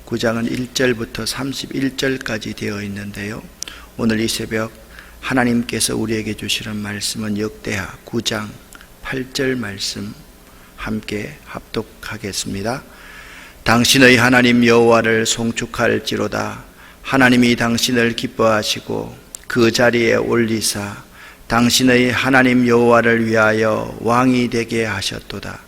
9장은 1절부터 31절까지 되어 있는데요. 오늘 이 새벽 하나님께서 우리에게 주시는 말씀은 역대하 9장 8절 말씀 함께 합독하겠습니다. 당신의 하나님 여호와를 송축할지로다. 하나님이 당신을 기뻐하시고 그 자리에 올리사 당신의 하나님 여호와를 위하여 왕이 되게 하셨도다.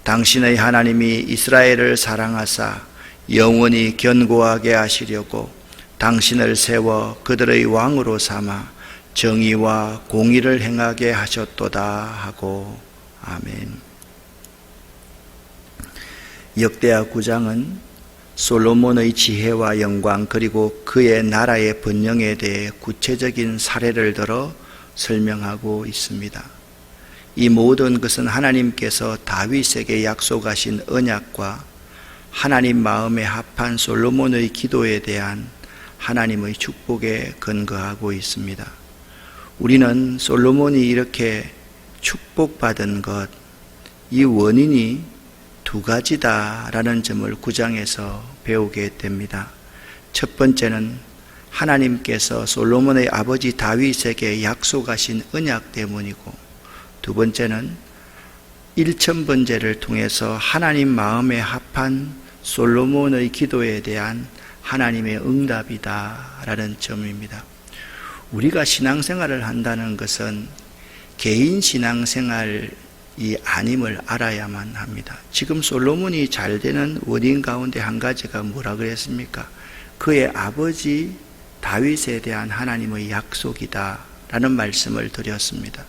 당신의 하나님이 이스라엘을 사랑하사 영원히 견고하게 하시려고 당신을 세워 그들의 왕으로 삼아 정의와 공의를 행하게 하셨도다 하고. 아멘. 역대하 9장은 솔로몬의 지혜와 영광 그리고 그의 나라의 번영에 대해 구체적인 사례를 들어 설명하고 있습니다. 이 모든 것은 하나님께서 다윗에게 약속하신 언약과 하나님 마음에 합한 솔로몬의 기도에 대한 하나님의 축복에 근거하고 있습니다. 우리는 솔로몬이 이렇게 축복받은 것, 이 원인이 두 가지다라는 점을 9장에서 배우게 됩니다. 첫 번째는 하나님께서 솔로몬의 아버지 다윗에게 약속하신 언약 때문이고, 두 번째는 1000번제를 통해서 하나님 마음에 합한 솔로몬의 기도에 대한 하나님의 응답이다라는 점입니다. 우리가 신앙생활을 한다는 것은 개인 신앙생활이 아님을 알아야만 합니다. 지금 솔로몬이 잘 되는 원인 가운데 한 가지가 뭐라 그랬습니까? 그의 아버지 다윗에 대한 하나님의 약속이다 라는 말씀을 드렸습니다.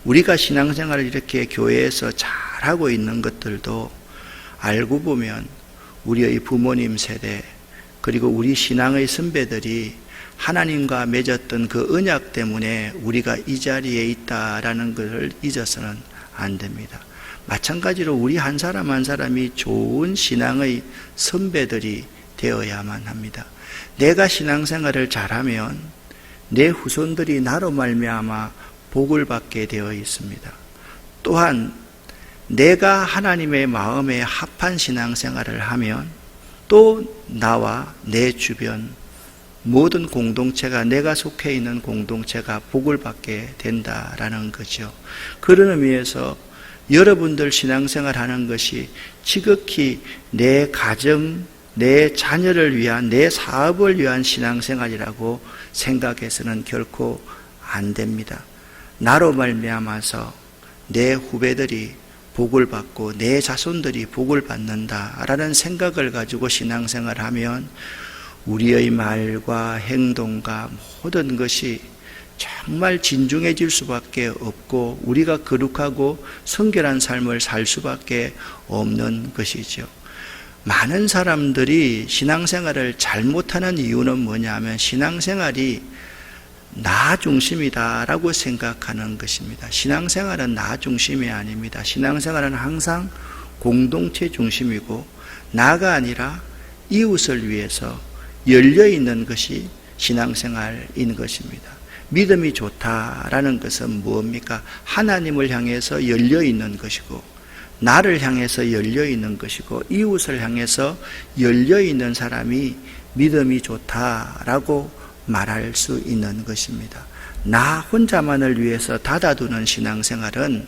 우리가 신앙생활을 이렇게 교회에서 잘하고 있는 것들도 알고 보면 우리의 부모님 세대 그리고 우리 신앙의 선배들이 하나님과 맺었던 그 언약 때문에 우리가 이 자리에 있다라는 것을 잊어서는 안 됩니다. 마찬가지로 우리 한 사람 한 사람이 좋은 신앙의 선배들이 되어야만 합니다. 내가 신앙생활을 잘하면 내 후손들이 나로 말미암아 복을 받게 되어 있습니다. 또한 내가 하나님의 마음에 합한 신앙생활을 하면 또 나와 내 주변 모든 공동체가, 내가 속해 있는 공동체가 복을 받게 된다라는 거죠. 그런 의미에서 여러분들 신앙생활 하는 것이 지극히 내 가정, 내 자녀를 위한, 내 사업을 위한 신앙생활이라고 생각해서는 결코 안 됩니다. 나로 말미암아서 내 후배들이 복을 받고 내 자손들이 복을 받는다라는 생각을 가지고 신앙생활하면 우리의 말과 행동과 모든 것이 정말 진중해질 수밖에 없고 우리가 거룩하고 성결한 삶을 살 수밖에 없는 것이죠. 많은 사람들이 신앙생활을 잘못하는 이유는 뭐냐면 신앙생활이 나 중심이다라고 생각하는 것입니다. 신앙생활은 나 중심이 아닙니다. 신앙생활은 항상 공동체 중심이고 나가 아니라 이웃을 위해서 열려있는 것이 신앙생활인 것입니다. 믿음이 좋다라는 것은 무엇입니까? 하나님을 향해서 열려있는 것이고 나를 향해서 열려있는 것이고 이웃을 향해서 열려있는 사람이 믿음이 좋다라고 말할 수 있는 것입니다. 나 혼자만을 위해서 닫아두는 신앙생활은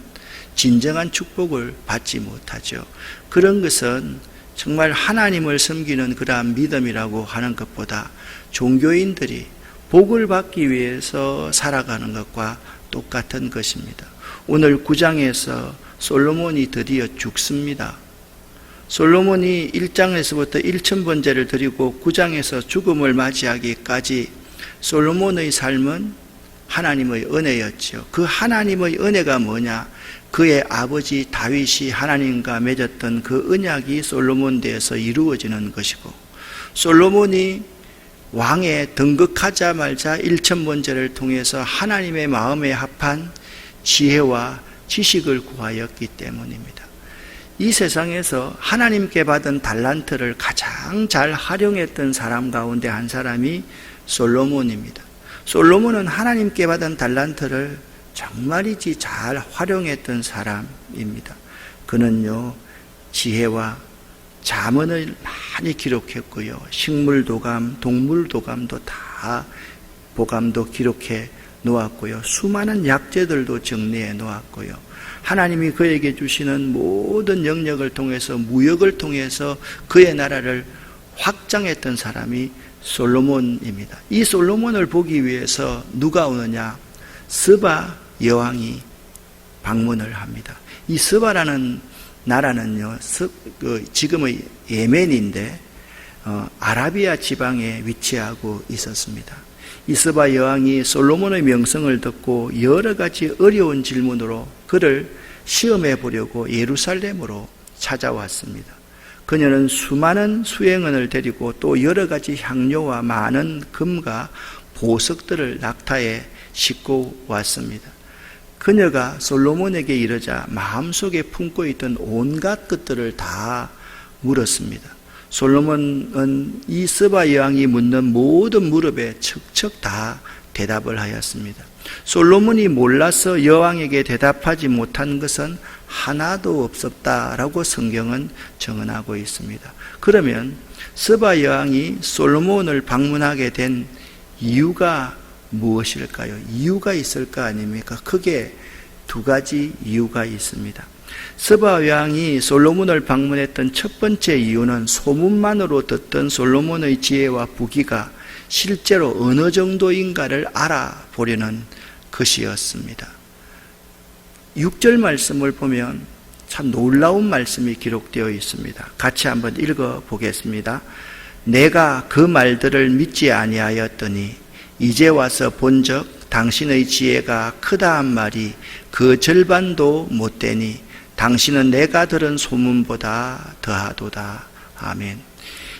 진정한 축복을 받지 못하죠. 그런 것은 정말 하나님을 섬기는 그러한 믿음이라고 하는 것보다 종교인들이 복을 받기 위해서 살아가는 것과 똑같은 것입니다. 오늘 9장에서 솔로몬이 드디어 죽습니다. 솔로몬이 1장에서부터 1000번제를 드리고 9장에서 죽음을 맞이하기까지 솔로몬의 삶은 하나님의 은혜였죠. 그 하나님의 은혜가 뭐냐? 그의 아버지 다윗이 하나님과 맺었던 그 언약이 솔로몬 대에서 이루어지는 것이고 솔로몬이 왕에 등극하자마자 1000번제를 통해서 하나님의 마음에 합한 지혜와 지식을 구하였기 때문입니다. 이 세상에서 하나님께 받은 달란트를 가장 잘 활용했던 사람 가운데 한 사람이 솔로몬입니다. 솔로몬은 하나님께 받은 달란트를 정말이지 잘 활용했던 사람입니다. 그는요, 지혜와 잠언을 많이 기록했고요. 식물도감, 동물도감도 다 보감도 기록해 놓았고요. 수많은 약재들도 정리해 놓았고요. 하나님이 그에게 주시는 모든 영역을 통해서, 무역을 통해서 그의 나라를 확장했던 사람이 솔로몬입니다. 이 솔로몬을 보기 위해서 누가 오느냐? 스바 여왕이 방문을 합니다. 이 스바라는 나라는요, 지금의 예멘인데 아라비아 지방에 위치하고 있었습니다. 이 스바 여왕이 솔로몬의 명성을 듣고 여러 가지 어려운 질문으로 그를 시험해 보려고 예루살렘으로 찾아왔습니다. 그녀는 수많은 수행원을 데리고 또 여러 가지 향료와 많은 금과 보석들을 낙타에 싣고 왔습니다. 그녀가 솔로몬에게 이르자 마음속에 품고 있던 온갖 것들을 다 물었습니다. 솔로몬은 이 스바 여왕이 묻는 모든 물음에 척척 다 대답을 하였습니다. 솔로몬이 몰라서 여왕에게 대답하지 못한 것은 하나도 없었다라고 성경은 증언하고 있습니다. 그러면 스바 여왕이 솔로몬을 방문하게 된 이유가 무엇일까요? 이유가 있을 거 아닙니까? 크게 두 가지 이유가 있습니다. 스바 여왕이 솔로몬을 방문했던 첫 번째 이유는 소문만으로 듣던 솔로몬의 지혜와 부귀가 실제로 어느 정도인가를 알아보려는 것이었습니다. 6절 말씀을 보면 참 놀라운 말씀이 기록되어 있습니다. 같이 한번 읽어보겠습니다. 내가 그 말들을 믿지 아니하였더니 이제 와서 본즉 당신의 지혜가 크다 한 말이 그 절반도 못되니 당신은 내가 들은 소문보다 더하도다. 아멘.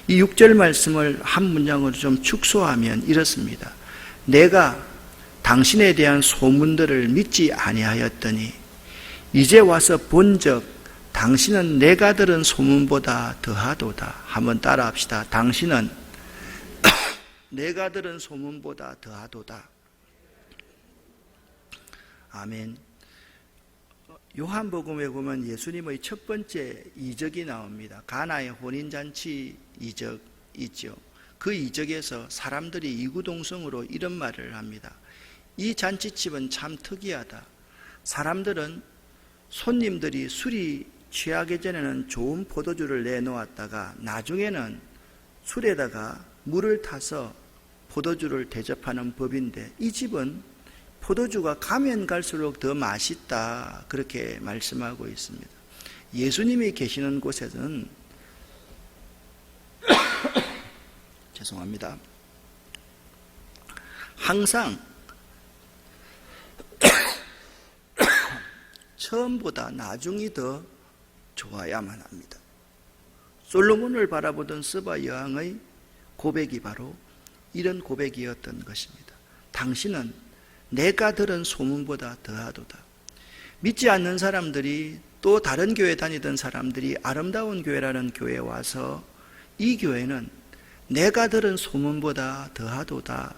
이 6절 말씀을 한 문장으로 좀 축소하면 이렇습니다. 내가 당신에 대한 소문들을 믿지 아니하였더니 이제 와서 본즉 당신은 내가 들은 소문보다 더하도다. 한번 따라합시다. 당신은 내가 들은 소문보다 더하도다. 아멘. 요한복음에 보면 예수님의 첫 번째 이적이 나옵니다. 가나의 혼인잔치 이적이죠. 그 이적에서 사람들이 이구동성으로 이런 말을 합니다. 이 잔치집은 참 특이하다. 사람들은 손님들이 술이 취하기 전에는 좋은 포도주를 내놓았다가 나중에는 술에다가 물을 타서 포도주를 대접하는 법인데 이 집은 포도주가 가면 갈수록 더 맛있다, 그렇게 말씀하고 있습니다. 예수님이 계시는 곳에는 죄송합니다. 항상 처음보다 나중이 더 좋아야만 합니다. 솔로몬을 바라보던 스바 여왕의 고백이 바로 이런 고백이었던 것입니다. 당신은 내가 들은 소문보다 더하도다. 믿지 않는 사람들이 또 다른 교회 다니던 사람들이 아름다운 교회라는 교회에 와서 이 교회는 내가 들은 소문보다 더하도다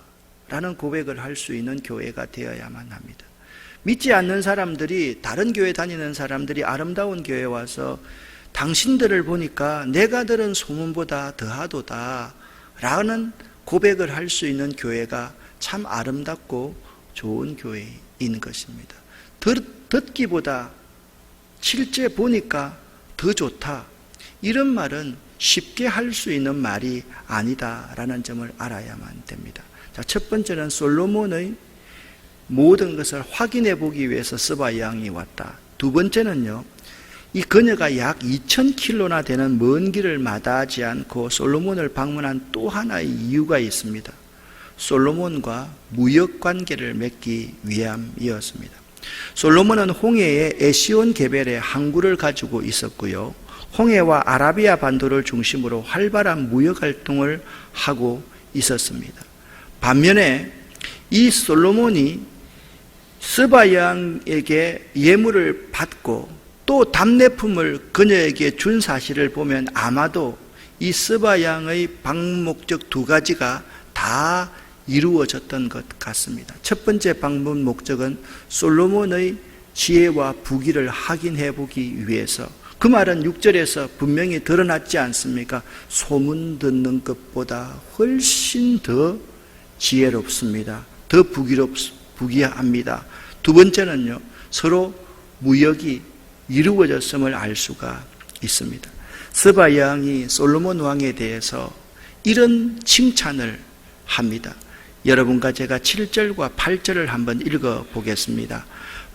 라는 고백을 할 수 있는 교회가 되어야만 합니다. 믿지 않는 사람들이, 다른 교회 다니는 사람들이 아름다운 교회에 와서 당신들을 보니까 내가 들은 소문보다 더하도다 라는 고백을 할 수 있는 교회가 참 아름답고 좋은 교회인 것입니다. 듣기보다 실제 보니까 더 좋다, 이런 말은 쉽게 할 수 있는 말이 아니다라는 점을 알아야만 됩니다. 자, 첫 번째는 솔로몬의 모든 것을 확인해 보기 위해서 스바 여왕이 왔다. 두 번째는요, 이 그녀가 약 2000km나 되는 먼 길을 마다하지 않고 솔로몬을 방문한 또 하나의 이유가 있습니다. 솔로몬과 무역 관계를 맺기 위함이었습니다. 솔로몬은 홍해의 에시온 게벨에 항구를 가지고 있었고요, 홍해와 아라비아 반도를 중심으로 활발한 무역 활동을 하고 있었습니다. 반면에 이 솔로몬이 스바 여왕에게 예물을 받고 또 답례품을 그녀에게 준 사실을 보면 아마도 이 스바 여왕의 방문 목적 두 가지가 다 이루어졌던 것 같습니다. 첫 번째 방문 목적은 솔로몬의 지혜와 부귀를 확인해 보기 위해서, 그 말은 6절에서 분명히 드러났지 않습니까? 소문 듣는 것보다 훨씬 더 지혜롭습니다. 더 부귀합니다. 두 번째는요, 서로 무역이 이루어졌음을 알 수가 있습니다. 스바 여왕이 솔로몬 왕에 대해서 이런 칭찬을 합니다. 여러분과 제가 7절과 8절을 한번 읽어 보겠습니다.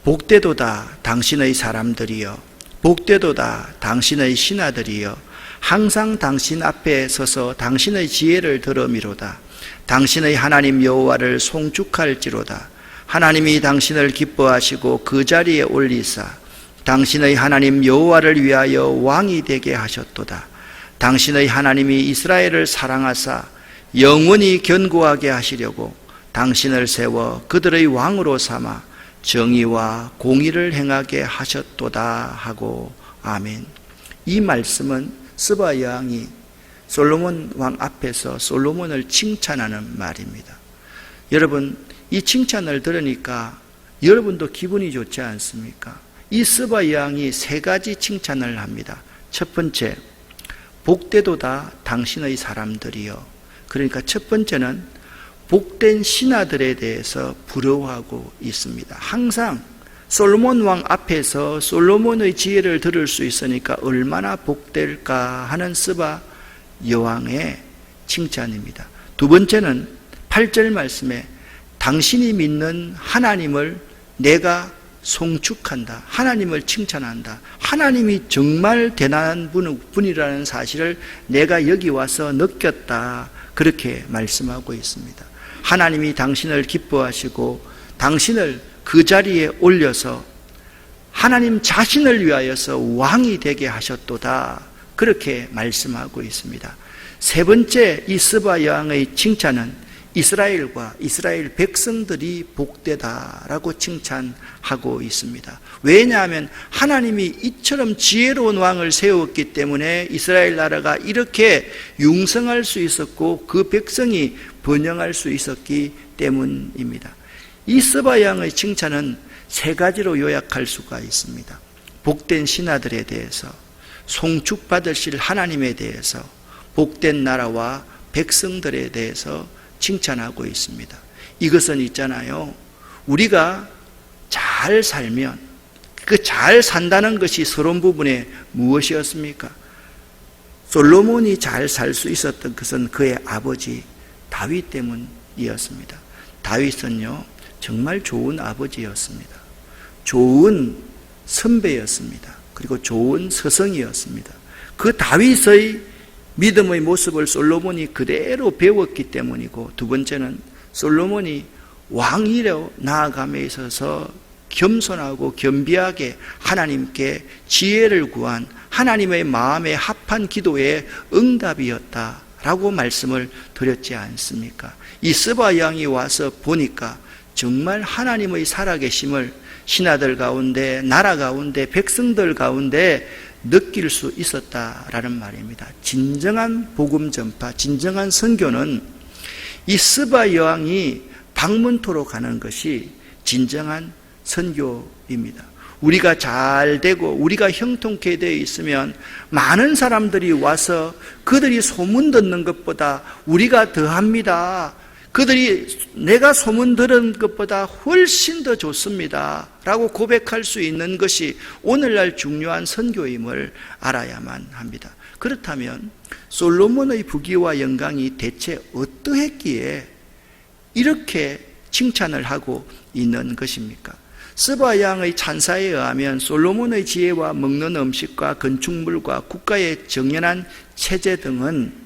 복되도다 당신의 사람들이여, 복되도다 당신의 신하들이여, 항상 당신 앞에 서서 당신의 지혜를 들으미로다. 당신의 하나님 여호와를 송축할지로다. 하나님이 당신을 기뻐하시고 그 자리에 올리사 당신의 하나님 여호와를 위하여 왕이 되게 하셨도다. 당신의 하나님이 이스라엘을 사랑하사 영원히 견고하게 하시려고 당신을 세워 그들의 왕으로 삼아 정의와 공의를 행하게 하셨도다 하고 아멘. 이 말씀은 스바 여왕이 솔로몬 왕 앞에서 솔로몬을 칭찬하는 말입니다. 여러분, 이 칭찬을 들으니까 여러분도 기분이 좋지 않습니까? 이 스바 여왕이 세 가지 칭찬을 합니다. 첫 번째, 복되도다 당신의 사람들이여. 그러니까 첫 번째는 복된 신하들에 대해서 부러워하고 있습니다. 항상 솔로몬 왕 앞에서 솔로몬의 지혜를 들을 수 있으니까 얼마나 복될까 하는 스바 여왕의 칭찬입니다. 두 번째는 8절 말씀에 당신이 믿는 하나님을 내가 송축한다. 하나님을 칭찬한다. 하나님이 정말 대단한 분이라는 사실을 내가 여기 와서 느꼈다. 그렇게 말씀하고 있습니다. 하나님이 당신을 기뻐하시고 당신을 그 자리에 올려서 하나님 자신을 위하여서 왕이 되게 하셨도다. 그렇게 말씀하고 있습니다. 세 번째, 이 스바 여왕의 칭찬은 이스라엘과 이스라엘 백성들이 복되다라고 칭찬하고 있습니다. 왜냐하면 하나님이 이처럼 지혜로운 왕을 세웠기 때문에 이스라엘 나라가 이렇게 융성할 수 있었고 그 백성이 번영할 수 있었기 때문입니다. 이 스바 여왕의 칭찬은 세 가지로 요약할 수가 있습니다. 복된 신하들에 대해서, 송축받으실 하나님에 대해서, 복된 나라와 백성들에 대해서 칭찬하고 있습니다. 이것은 있잖아요, 우리가 잘 살면 그 잘 산다는 것이 서론 부분에 무엇이었습니까? 솔로몬이 잘 살 수 있었던 것은 그의 아버지 다윗 때문이었습니다. 다윗은요 정말 좋은 아버지였습니다. 좋은 선배였습니다. 그리고 좋은 스승이었습니다. 그 다윗의 믿음의 모습을 솔로몬이 그대로 배웠기 때문이고, 두 번째는 솔로몬이 왕위로 나아감에 있어서 겸손하고 겸비하게 하나님께 지혜를 구한 하나님의 마음에 합한 기도의 응답이었다라고 말씀을 드렸지 않습니까? 이 스바 여왕이 와서 보니까 정말 하나님의 살아계심을 신하들 가운데, 나라 가운데, 백성들 가운데 느낄 수 있었다라는 말입니다. 진정한 복음 전파, 진정한 선교는 이 스바 여왕이 방문토로 가는 것이 진정한 선교입니다. 우리가 잘 되고 우리가 형통케 되어 있으면 많은 사람들이 와서 그들이 소문 듣는 것보다 우리가 더합니다. 그들이 내가 소문 들은 것보다 훨씬 더 좋습니다 라고 고백할 수 있는 것이 오늘날 중요한 선교임을 알아야만 합니다. 그렇다면 솔로몬의 부귀와 영광이 대체 어떠했기에 이렇게 칭찬을 하고 있는 것입니까? 스바 여왕의 찬사에 의하면 솔로몬의 지혜와 먹는 음식과 건축물과 국가의 정연한 체제 등은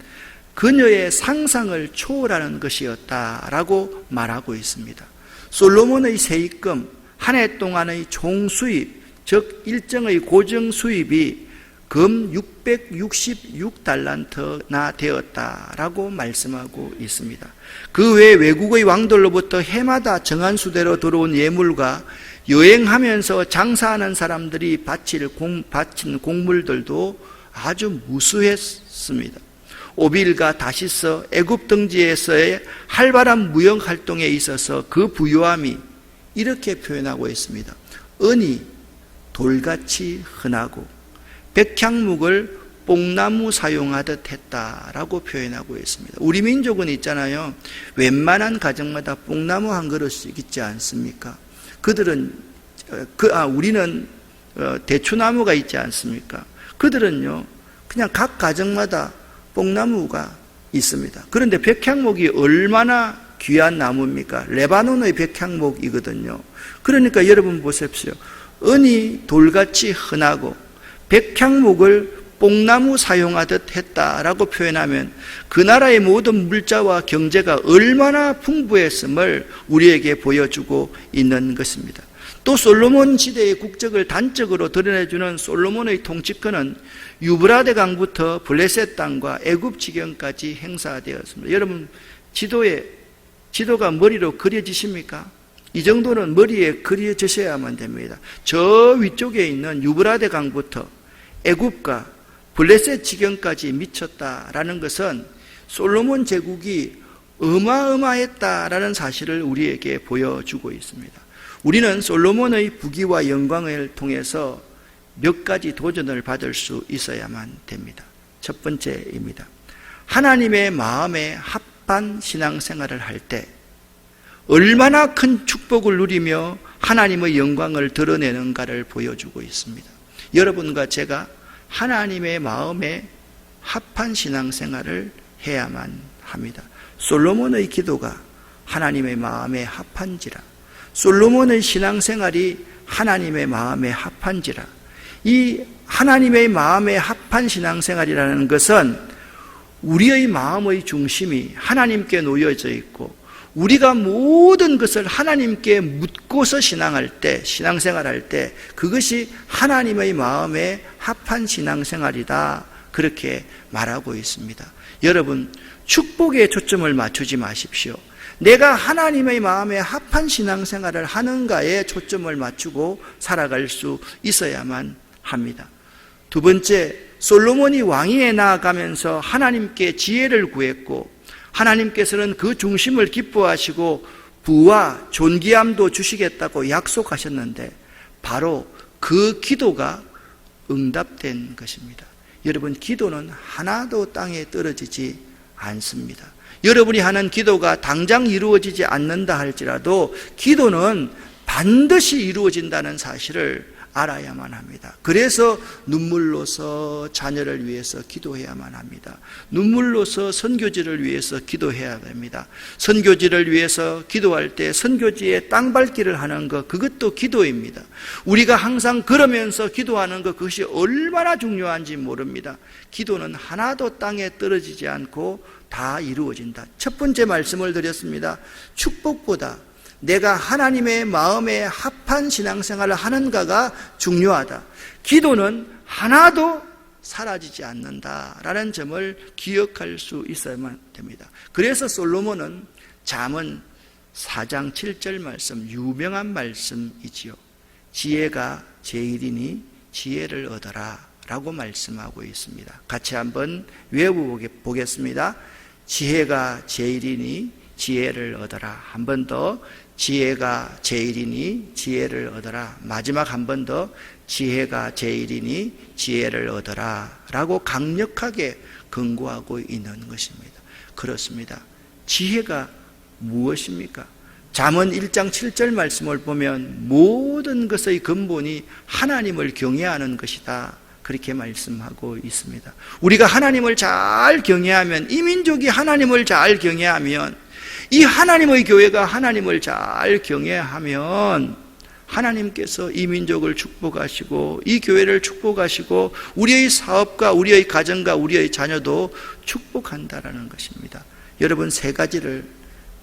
그녀의 상상을 초월하는 것이었다라고 말하고 있습니다. 솔로몬의 세입금, 한 해 동안의 총 수입, 즉 일정의 고정 수입이 금 666달란트나 되었다라고 말씀하고 있습니다. 그 외 외국의 왕들로부터 해마다 정한 수대로 들어온 예물과 여행하면서 장사하는 사람들이 바친 곡물들도 아주 무수했습니다. 오빌과 다시스, 애굽 등지에서의 활발한 무역 활동에 있어서 그 부유함이 이렇게 표현하고 있습니다. 은이 돌같이 흔하고 백향목을 뽕나무 사용하듯 했다라고 표현하고 있습니다. 우리 민족은 있잖아요. 웬만한 가정마다 뽕나무 한 그릇씩 있지 않습니까? 우리는 대추나무가 있지 않습니까? 그들은요, 그냥 각 가정마다 뽕나무가 있습니다. 그런데 백향목이 얼마나 귀한 나무입니까? 레바논의 백향목이거든요. 그러니까 여러분 보십시오. 은이 돌같이 흔하고 백향목을 뽕나무 사용하듯 했다라고 표현하면 그 나라의 모든 물자와 경제가 얼마나 풍부했음을 우리에게 보여주고 있는 것입니다. 또 솔로몬 시대의 국적을 단적으로 드러내주는 솔로몬의 통치권은 유브라데 강부터 블레셋 땅과 애굽 지경까지 행사되었습니다. 여러분 지도가 머리로 그려지십니까? 이 정도는 머리에 그려지셔야만 됩니다. 저 위쪽에 있는 유브라데 강부터 애굽과 블레셋 지경까지 미쳤다라는 것은 솔로몬 제국이 어마어마했다라는 사실을 우리에게 보여주고 있습니다. 우리는 솔로몬의 부귀와 영광을 통해서 몇 가지 도전을 받을 수 있어야만 됩니다. 첫 번째입니다. 하나님의 마음에 합한 신앙생활을 할 때 얼마나 큰 축복을 누리며 하나님의 영광을 드러내는가를 보여주고 있습니다. 여러분과 제가 하나님의 마음에 합한 신앙생활을 해야만 합니다. 솔로몬의 기도가 하나님의 마음에 합한지라, 솔로몬의 신앙생활이 하나님의 마음에 합한지라. 이 하나님의 마음에 합한 신앙생활이라는 것은 우리의 마음의 중심이 하나님께 놓여져 있고 우리가 모든 것을 하나님께 묻고서 신앙생활할 때 그것이 하나님의 마음에 합한 신앙생활이다, 그렇게 말하고 있습니다. 여러분, 축복에 초점을 맞추지 마십시오. 내가 하나님의 마음에 합한 신앙생활을 하는가에 초점을 맞추고 살아갈 수 있어야만 합니다. 두 번째, 솔로몬이 왕위에 나아가면서 하나님께 지혜를 구했고 하나님께서는 그 중심을 기뻐하시고 부와 존귀함도 주시겠다고 약속하셨는데 바로 그 기도가 응답된 것입니다. 여러분, 기도는 하나도 땅에 떨어지지 않습니다. 여러분이 하는 기도가 당장 이루어지지 않는다 할지라도 기도는 반드시 이루어진다는 사실을 알아야만 합니다. 그래서 눈물로서 자녀를 위해서 기도해야만 합니다. 눈물로서 선교지를 위해서 기도해야 됩니다. 선교지를 위해서 기도할 때 선교지에 땅 밟기를 하는 것, 그것도 기도입니다. 우리가 항상 걸으면서 기도하는 것, 그것이 얼마나 중요한지 모릅니다. 기도는 하나도 땅에 떨어지지 않고 다 이루어진다. 첫 번째 말씀을 드렸습니다. 축복보다 내가 하나님의 마음에 합한 신앙생활을 하는가가 중요하다. 기도는 하나도 사라지지 않는다라는 점을 기억할 수 있어야만 됩니다. 그래서 솔로몬은 잠언 4장 7절 말씀, 유명한 말씀이지요. 지혜가 제일이니 지혜를 얻어라 라고 말씀하고 있습니다. 같이 한번 외워보겠습니다. 지혜가 제일이니 지혜를 얻어라. 한 번 더. 지혜가 제일이니 지혜를 얻어라. 마지막 한 번 더. 지혜가 제일이니 지혜를 얻어라 라고 강력하게 권고하고 있는 것입니다. 그렇습니다. 지혜가 무엇입니까? 잠언 1장 7절 말씀을 보면 모든 것의 근본이 하나님을 경외하는 것이다, 그렇게 말씀하고 있습니다. 우리가 하나님을 잘 경외하면, 이 민족이 하나님을 잘 경외하면, 이 하나님의 교회가 하나님을 잘 경외하면 하나님께서 이 민족을 축복하시고 이 교회를 축복하시고 우리의 사업과 우리의 가정과 우리의 자녀도 축복한다라는 것입니다. 여러분, 세 가지를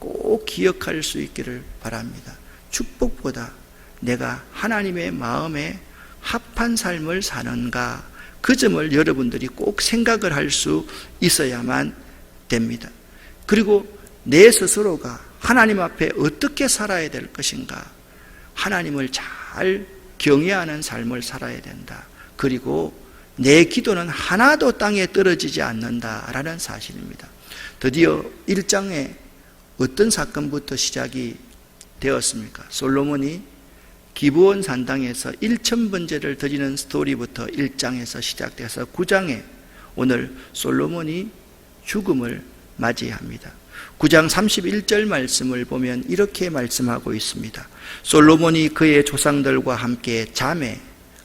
꼭 기억할 수 있기를 바랍니다. 축복보다 내가 하나님의 마음에 합한 삶을 사는가, 그 점을 여러분들이 꼭 생각을 할 수 있어야만 됩니다. 그리고 내 스스로가 하나님 앞에 어떻게 살아야 될 것인가, 하나님을 잘 경외하는 삶을 살아야 된다. 그리고 내 기도는 하나도 땅에 떨어지지 않는다라는 사실입니다. 드디어 1장에 어떤 사건부터 시작이 되었습니까? 솔로몬이 기브온 산당에서 1000번제를 드리는 스토리부터 1장에서 시작돼서 9장에 오늘 솔로몬이 죽음을 맞이합니다. 9장 31절 말씀을 보면 이렇게 말씀하고 있습니다. 솔로몬이 그의 조상들과 함께 잠에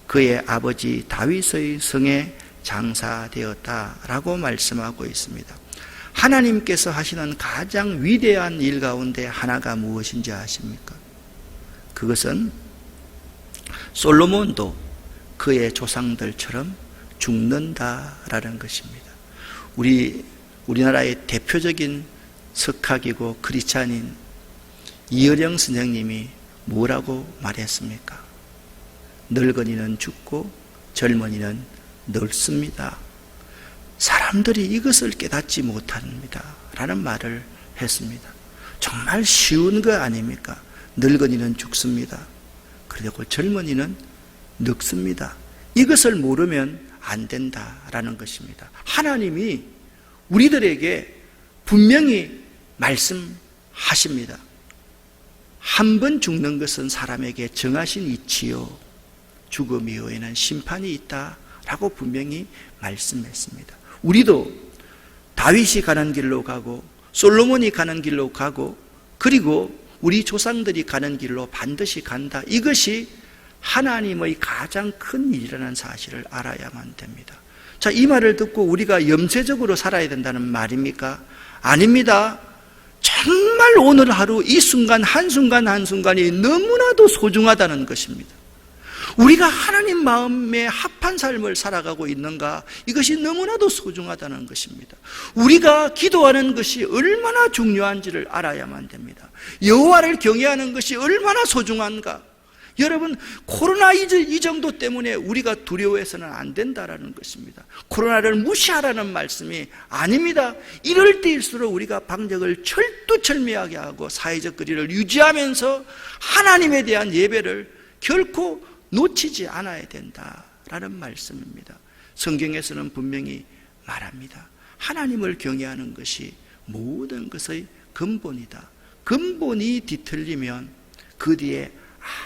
그의 아버지 다윗의 성에 장사되었다라고 말씀하고 있습니다. 하나님께서 하시는 가장 위대한 일 가운데 하나가 무엇인지 아십니까? 그것은 솔로몬도 그의 조상들처럼 죽는다라는 것입니다. 우리나라의 대표적인 석학이고 크리스찬인 이어령 선생님이 뭐라고 말했습니까? 늙은이는 죽고 젊은이는 늙습니다. 사람들이 이것을 깨닫지 못합니다 라는 말을 했습니다. 정말 쉬운 거 아닙니까? 늙은이는 죽습니다. 그리고 젊은이는 늙습니다. 이것을 모르면 안 된다라는 것입니다. 하나님이 우리들에게 분명히 말씀하십니다. 한 번 죽는 것은 사람에게 정하신 이치요 죽음 이후에는 심판이 있다라고 분명히 말씀했습니다. 우리도 다윗이 가는 길로 가고 솔로몬이 가는 길로 가고 그리고 우리 조상들이 가는 길로 반드시 간다. 이것이 하나님의 가장 큰 일이라는 사실을 알아야만 됩니다. 자, 이 말을 듣고 우리가 염세적으로 살아야 된다는 말입니까? 아닙니다. 정말 오늘 하루 이 순간 한순간이 너무나도 소중하다는 것입니다. 우리가 하나님 마음에 합한 삶을 살아가고 있는가? 이것이 너무나도 소중하다는 것입니다. 우리가 기도하는 것이 얼마나 중요한지를 알아야만 됩니다. 여호와를 경외하는 것이 얼마나 소중한가? 여러분, 코로나 이 정도 때문에 우리가 두려워해서는 안 된다라는 것입니다. 코로나를 무시하라는 말씀이 아닙니다. 이럴 때일수록 우리가 방역을 철두철미하게 하고 사회적 거리를 유지하면서 하나님에 대한 예배를 결코 놓치지 않아야 된다라는 말씀입니다. 성경에서는 분명히 말합니다. 하나님을 경외하는 것이 모든 것의 근본이다. 근본이 뒤틀리면 그 뒤에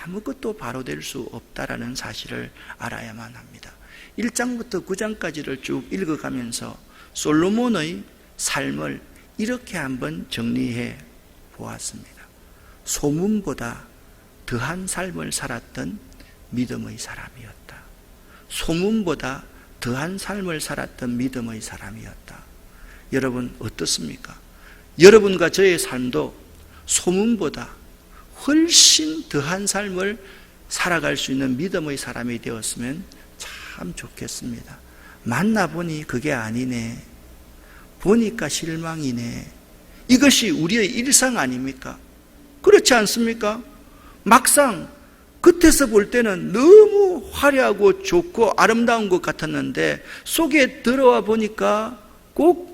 아무것도 바로 될 수 없다라는 사실을 알아야만 합니다. 1장부터 9장까지를 쭉 읽어가면서 솔로몬의 삶을 이렇게 한번 정리해 보았습니다. 소문보다 더한 삶을 살았던 믿음의 사람이었다. 소문보다 더한 삶을 살았던 믿음의 사람이었다. 여러분 어떻습니까? 여러분과 저의 삶도 소문보다 훨씬 더한 삶을 살아갈 수 있는 믿음의 사람이 되었으면 참 좋겠습니다. 만나보니 그게 아니네. 보니까 실망이네. 이것이 우리의 일상 아닙니까? 그렇지 않습니까? 막상 겉에서 볼 때는 너무 화려하고 좋고 아름다운 것 같았는데 속에 들어와 보니까 꼭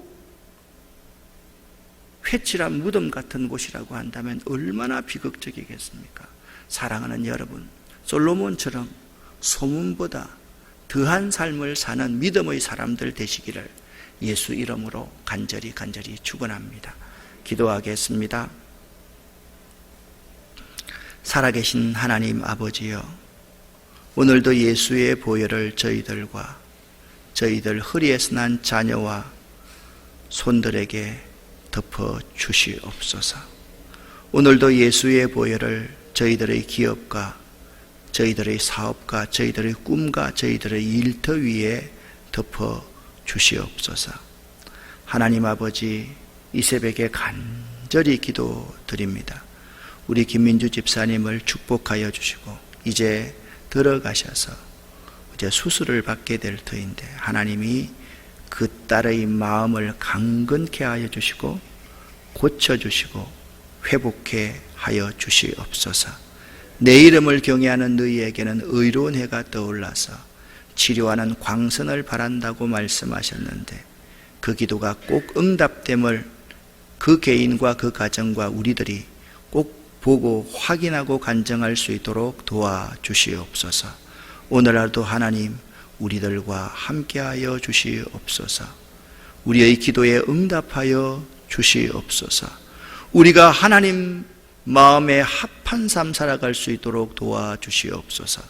회칠한 무덤 같은 곳이라고 한다면 얼마나 비극적이겠습니까? 사랑하는 여러분, 솔로몬처럼 소문보다 더한 삶을 사는 믿음의 사람들 되시기를 예수 이름으로 간절히 축원합니다. 기도하겠습니다. 살아계신 하나님 아버지여, 오늘도 예수의 보혈을 저희들과 저희들 허리에서 난 자녀와 손들에게 덮어 주시옵소서. 오늘도 예수의 보혈을 저희들의 기업과 저희들의 사업과 저희들의 꿈과 저희들의 일터 위에 덮어 주시옵소서. 하나님 아버지, 이 새벽에 간절히 기도드립니다. 우리 김민주 집사님을 축복하여 주시고 이제 들어가셔서 이제 수술을 받게 될 터인데 하나님이 그 딸의 마음을 강건케 하여 주시고 고쳐주시고 회복케 하여 주시옵소서. 내 이름을 경외하는 너희에게는 의로운 해가 떠올라서 치료하는 광선을 바란다고 말씀하셨는데 그 기도가 꼭 응답됨을 그 개인과 그 가정과 우리들이 꼭 보고 확인하고 간증할 수 있도록 도와주시옵소서. 오늘 하루도 하나님 우리들과 함께하여 주시옵소서. 우리의 기도에 응답하여 주시옵소서. 우리가 하나님 마음에 합 합한 삶 살아갈 수 있도록 도와주시옵소서.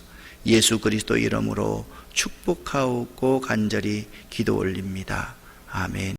예수 그리스도 이름으로 축복하고 간절히 기도 올립니다. 아멘.